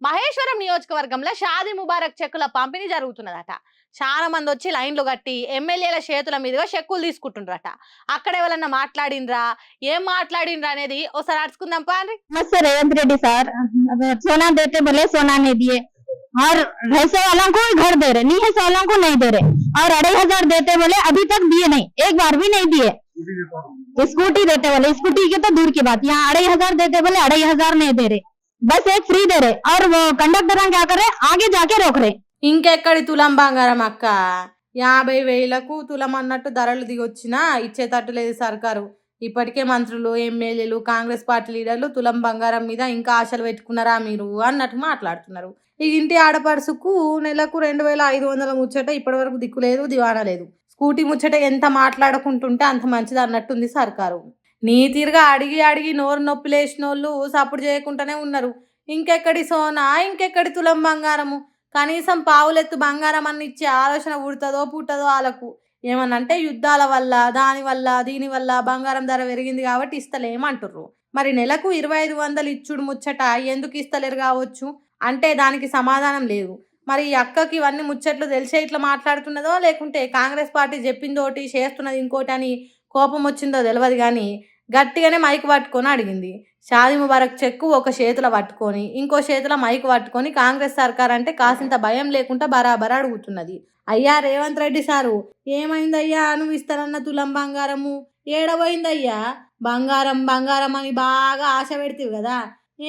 మహేశ్వరం నియోజకవర్గంలో షాదీ ముబారక్ చెక్కుల పంపిణీ జరుగుతున్నదట. చాలా మంది వచ్చి లైన్లు కట్టి ఎమ్మెల్యేల చేతుల మీదుగా చెక్కులు తీసుకుంటుండ్రట. అక్కడ ఎవరన్నా మాట్లాడిండ్రా, ఏం మాట్లాడిండ్రా అనేది ఒకసారి అడుచుకుందాం పాండ్రి. नमस्ते रेवंत रेड्डी सर। सोना देते बोले सोना नहीं दिए, और ऐसे वालों को घर दे रहे, नहीं ऐसे वालों को नहीं दे रहे, और 2500 देते बोले अभी तक दिए नहीं, एक बार भी नहीं दिए। स्कूटी देते बोले, स्कूटी की तो दूर की बात, यहाँ 2500 देते बोले 2500 नहीं दे रहे, बस एक फ्री दे रहे, और वो कंडक्टर क्या कर रहे, आगे जाके रोक रहे। ఇంకెక్కడి తులం బంగారం అక్క, 50,000కు తులం అన్నట్టు ధరలు దిగొచ్చినా ఇచ్చేటట్టు లేదు సర్కారు. ఇప్పటికే మంత్రులు, ఎమ్మెల్యేలు, కాంగ్రెస్ పార్టీ లీడర్లు తులం బంగారం మీద ఇంకా ఆశలు పెట్టుకున్నారా మీరు అన్నట్టు మాట్లాడుతున్నారు. ఈ ఇంటి ఆడపడుసుకు నెలకు 2,500 ముచ్చట ఇప్పటి వరకు దిక్కు లేదు, దివానా లేదు. స్కూటీ ముచ్చట ఎంత మాట్లాడుకుంటుంటే అంత మంచిది అన్నట్టుంది సర్కారు. నీతిగా అడిగి అడిగి నోరు నొప్పి లేచినోళ్ళు సపోర్ట్ చేయకుండానే ఉన్నారు. ఇంకెక్కడి సోనా, ఇంకెక్కడి తులం బంగారము, కనీసం పావులెత్తు బంగారం అని ఇచ్చే ఆలోచన పుట్టదో వాళ్ళకు. ఏమనంటే యుద్ధాల వల్ల, దానివల్ల, దీనివల్ల బంగారం ధర పెరిగింది కాబట్టి ఇస్తలేమంటుర్రు. మరి నెలకు 2,500 ఇచ్చుడు ముచ్చట ఎందుకు ఇస్తలేరు కావచ్చు అంటే దానికి సమాధానం లేదు. మరి ఈ అక్కకి ఇవన్నీ ముచ్చట్లు తెలిసే ఇట్లా మాట్లాడుతున్నదో, లేకుంటే కాంగ్రెస్ పార్టీ చెప్పిందోటి చేస్తున్నది ఇంకోటి అని కోపం వచ్చిందో తెలియదు. కానీ గట్టిగానే మైక్ పట్టుకొని అడిగింది. షాదీ ముబారక్ చెక్కు ఒక చేతిలో పట్టుకొని ఇంకో చేతిలో మైక్ పట్టుకొని కాంగ్రెస్ సర్కార్ అంటే కాసింత భయం లేకుండా బరాబర్ అడుగుతున్నది. అయ్యా రేవంత్ రెడ్డి సారు, ఏమైందయ్యా నువ్వు ఇస్తానన్న తులం బంగారము ఏడబోయిందయ్యా? బంగారం బంగారం అని బాగా ఆశ పెడతావు కదా,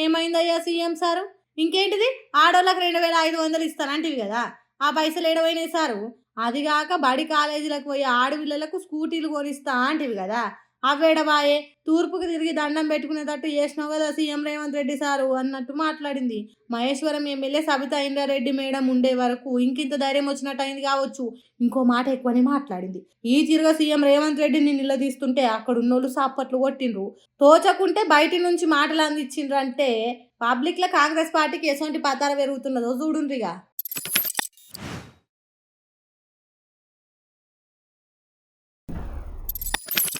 ఏమైందయ్యా సీఎం సారు? ఇంకేంటిది, ఆడోళ్ళకి 2,500 ఇస్తానంటివి కదా, ఆ పైసలు ఏడబోయినాయి సారు? అదిగాక బడి కాలేజీలకు పోయి ఆడపిల్లలకు స్కూటీలు కొనిస్తా అంటివి కదా, అవేడబాయే? తూర్పుకు తిరిగి దండం పెట్టుకునేటట్టు చేసినావు కదా సీఎం రేవంత్ రెడ్డి సారు అన్నట్టు మాట్లాడింది. మహేశ్వరం ఎమ్మెల్యే సబితా ఇంద్రారెడ్డి మేడం ఉండే వరకు ఇంకింత ధైర్యం వచ్చినట్టు అయింది కావచ్చు. ఇంకో మాట ఎక్కువనే మాట్లాడింది. ఈ తిరుగా సీఎం రేవంత్ రెడ్డిని నిలదీస్తుంటే అక్కడున్నోళ్ళు సాపట్లు కొట్టిండ్రు. తోచకుంటే బయటి నుంచి మాటలు అందించిండ్రు. అంటే పబ్లిక్లో కాంగ్రెస్ పార్టీకి ఎటువంటి పతార పెరుగుతున్నదో చూడుండ్రిగా.